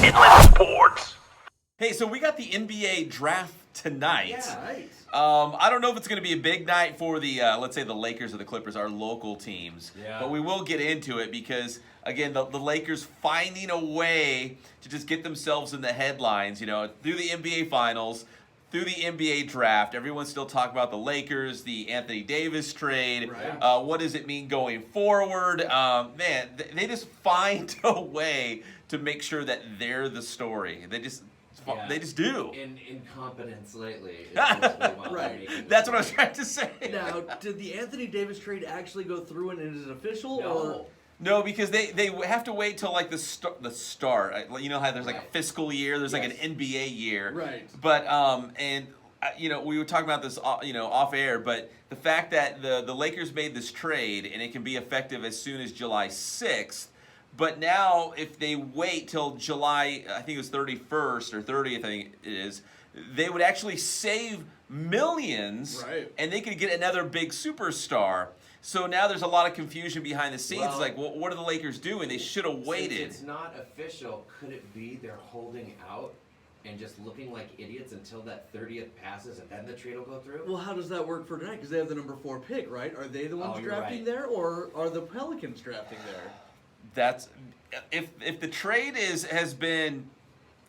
Midland Sports. Hey, so we got the NBA draft tonight. Yeah, right. I don't know if it's going to be a big night for the, let's say, the Lakers or the Clippers, our local teams. Yeah. But we will get into it because, again, the Lakers finding a way to just get themselves in the headlines, through the NBA Finals, through the NBA draft. Everyone's still talking about the Lakers, the Anthony Davis trade. Right. What does it mean going forward? Man, they just find a way to make sure that they're the story. They just do. Incompetence lately. Is mostly what Right. I'm That's what I was trying to say. Now, did the Anthony Davis trade actually go through and is it official? No. Or? No, because they have to wait till like the start. You know how there's like a fiscal year, there's like an NBA year. Right. But we were talking about this off air, but the fact that the Lakers made this trade and it can be effective as soon as July 6th. But now, if they wait till July, I think it was 31st or 30th, I think it is, they would actually save millions, Right. and they could get another big superstar. So now there's a lot of confusion behind the scenes. Well, Like, what are the Lakers doing? They should have waited. Since it's not official, could it be they're holding out and just looking like idiots until that 30th passes and then the trade will go through? Well, how does that work for tonight? Because they have the number 4 pick, right? Are they the ones you're drafting right. there, or are the Pelicans drafting there? That's if the trade has been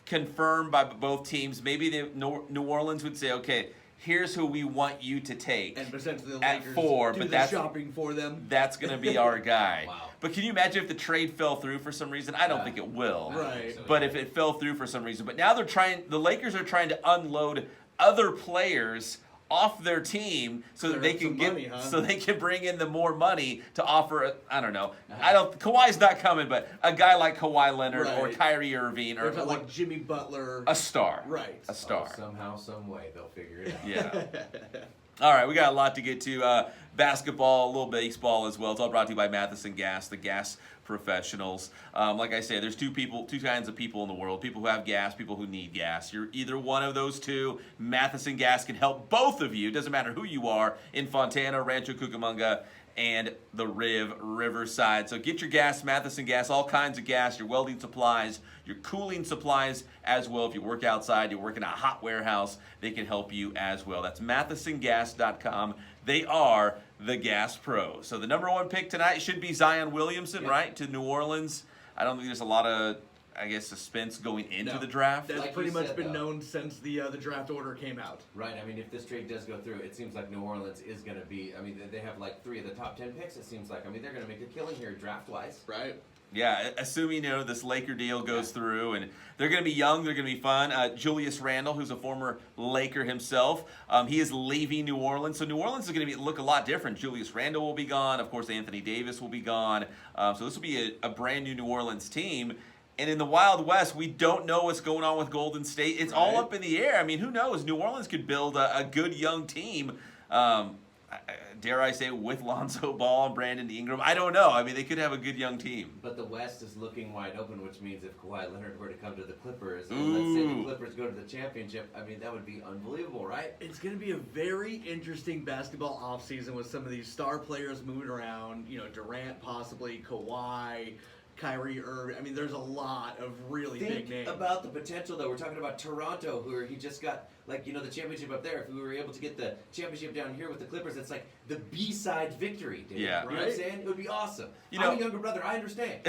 confirmed by both teams. Maybe New Orleans would say, okay, here's who we want you to take. And essentially the At Lakers 4, do but the that's- shopping for them. That's going to be our guy. Wow. But can you imagine if the trade fell through for some reason? I don't think it will. Right. But if it fell through for some reason. But now the Lakers are trying to unload other players off their team so that Clear they up can some get money, huh? so they can bring in the more money to offer. I don't know. Kawhi's not coming, but a guy like Kawhi Leonard or Right. Kyrie Irving Or or like Jimmy Butler. a star. Right. A star. Somehow, some way, they'll figure it out. Yeah. All right, we got a lot to get to. Basketball, a little baseball as well. It's all brought to you by Matheson Gas, the gas professionals. Like I say, there's two kinds of people in the world: people who have gas, people who need gas. You're either one of those two. Matheson Gas can help both of you. Doesn't matter who you are in Fontana, Rancho Cucamonga, and the Riverside. So get your gas, Matheson Gas, all kinds of gas, your welding supplies, your cooling supplies as well. If you work outside, you work in a hot warehouse, they can help you as well. That's MathesonGas.com. They are the gas pros. So the number 1 pick tonight should be Zion Williamson, right, to New Orleans. I don't think there's a lot of, suspense going into the draft. That's Like pretty you much said, been though. known since the draft order came out. Right, I mean, if this trade does go through, it seems like New Orleans is going to be, they have like 3 of the top 10 picks, it seems like. They're going to make a killing here draft-wise. Right. Yeah, assuming this Laker deal goes through, and they're going to be young, they're going to be fun. Julius Randle, who's a former Laker himself, he is leaving New Orleans, so New Orleans is going to look a lot different. Julius Randle will be gone, of course, Anthony Davis will be gone, so this will be a brand new New Orleans team. And in the Wild West, we don't know what's going on with Golden State. It's all up in the air. Who knows? New Orleans could build a good young team. Dare I say, with Lonzo Ball and Brandon Ingram. I don't know. They could have a good young team. But the West is looking wide open, which means if Kawhi Leonard were to come to the Clippers, and let's say the Clippers go to the championship, that would be unbelievable, right? It's going to be a very interesting basketball offseason with some of these star players moving around. Durant possibly, Kawhi, Kyrie Irving. There's a lot of really big names. Think about the potential, though. We're talking about Toronto, he just got, the championship up there. If we were able to get the championship down here with the Clippers, it's like the B-side victory, dude. Yeah. You know what I'm saying? It would be awesome. You I'm know- a younger brother. I understand.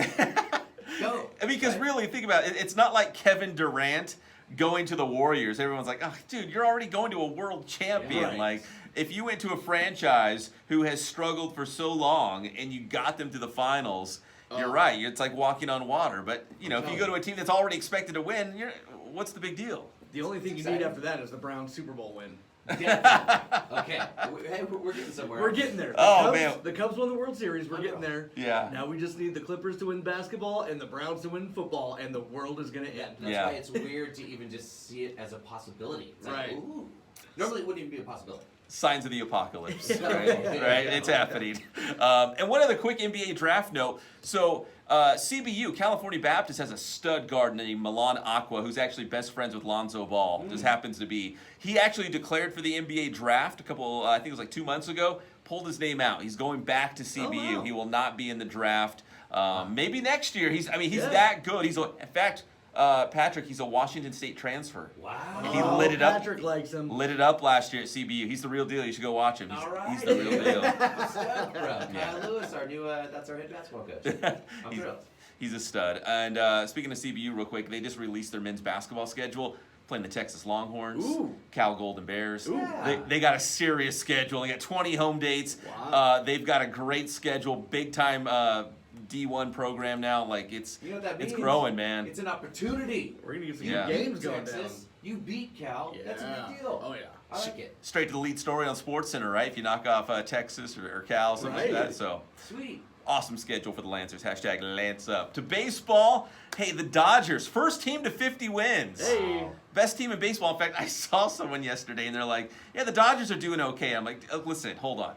Go. Because really, think about it. It's not like Kevin Durant going to the Warriors. Everyone's like, oh, dude, you're already going to a world champion. Yeah, right. Like, if you went to a franchise who has struggled for so long and you got them to the finals, you're right. It's like walking on water. But, if you go to a team that's already expected to win, what's the big deal? The only thing you need after that is the Browns Super Bowl win. Okay. Hey, we're getting somewhere. We're getting there. Man. The Cubs won the World Series. We're getting there. Yeah. Now we just need the Clippers to win basketball and the Browns to win football, and the world is going to end. That's Yeah. why it's weird to even just see it as a possibility. It's like, Right. ooh. Normally it wouldn't even be a possibility. Signs of the apocalypse, Yeah. right? It's happening. And one other quick NBA draft note. So CBU, California Baptist, has a stud guard named Milan Aqua, who's actually best friends with Lonzo Ball. Just happens to be. He actually declared for the NBA draft a couple, I think it was like 2 months ago. Pulled his name out. He's going back to CBU. Oh, wow. He will not be in the draft. Maybe next year. He's Yeah. that good. In fact, Patrick, he's a Washington State transfer. Wow. He lit it up. Patrick likes him. Lit it up last year at CBU. He's the real deal. You should go watch him. All right. He's the real deal. I'm stoked, bro. Kyle Lewis, our new, that's our head basketball coach. I'm thrilled. He's a stud. And speaking of CBU, real quick, they just released their men's basketball schedule. Playing the Texas Longhorns, Cal Golden Bears. Yeah. They got a serious schedule. They got 20 home dates. Wow. They've got a great schedule. Big time D1 program now. Like it's You know what that means? it's growing, man. It's an opportunity. We're gonna get some Yeah. good games going Texas, down. you beat Cal. That's a big deal. Oh yeah. I like it. Straight to the lead story on SportsCenter, right? If you knock off Texas or Cal, something like Right. that. So. Sweet. Awesome schedule for the Lancers. Hashtag Lance up. To baseball, hey, the Dodgers, first team to 50 wins. Hey. Best team in baseball. In fact, I saw someone yesterday, and they're like, yeah, the Dodgers are doing okay. I'm like, listen, hold on.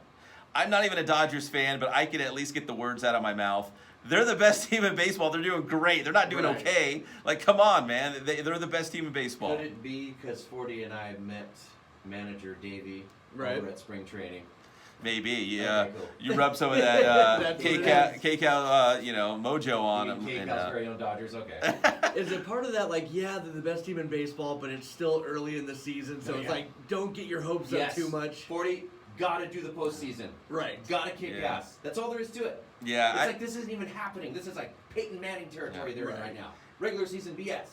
I'm not even a Dodgers fan, but I can at least get the words out of my mouth. They're the best team in baseball. They're doing great. They're not doing Right. okay. Like, come on, man. They're the best team in baseball. Could it be because 40 and I met manager Davey Right. over at spring training? Maybe, Okay, yeah. cool. You rub some of that That's what it KCAL, mojo on them. KCAL's very own Dodgers, okay. Is it part of that, like, yeah, they're the best team in baseball, but it's still early in the season, so Oh, it's yeah. like, don't get your hopes Yes. up too much. 40, gotta do the postseason. Right. Gotta kick Yeah. ass. That's all there is to it. Yeah, It's like this isn't even happening. This is like Peyton Manning territory they're in Right. right now. Regular season BS.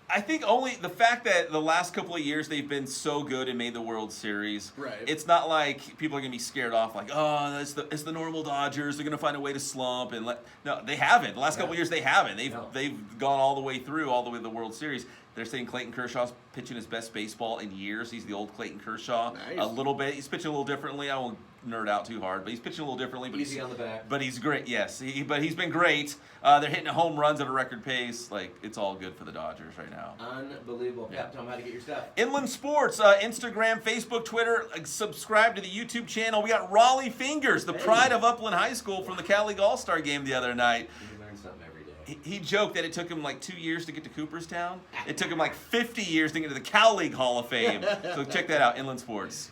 I think only the fact that the last couple of years they've been so good and made the World Series. Right. It's not like people are gonna be scared off, like, oh, it's the normal Dodgers. They're gonna find a way to slump and no, they haven't. The last couple of years they haven't. They've gone all the way through, all the way to the World Series. They're saying Clayton Kershaw's pitching his best baseball in years. He's the old Clayton Kershaw. Nice. A little bit. He's pitching a little differently. I won't nerd out too hard, but he's pitching a little differently. But Easy on the back. But he's great. Yes, but he's been great. They're hitting home runs at a record pace. Like, it's all good for the Dodgers right now. Unbelievable. Yeah. Tell them how to get your stuff. Inland Sports, Instagram, Facebook, Twitter. Subscribe to the YouTube channel. We got Raleigh Fingers, the pride of Upland High School, from the Cal League All-Star game the other night. You learn something every day. He joked that it took him like 2 years to get to Cooperstown. It took him like 50 years to get to the Cal League Hall of Fame. So check that out, Inland Sports.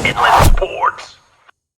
Inland Sports.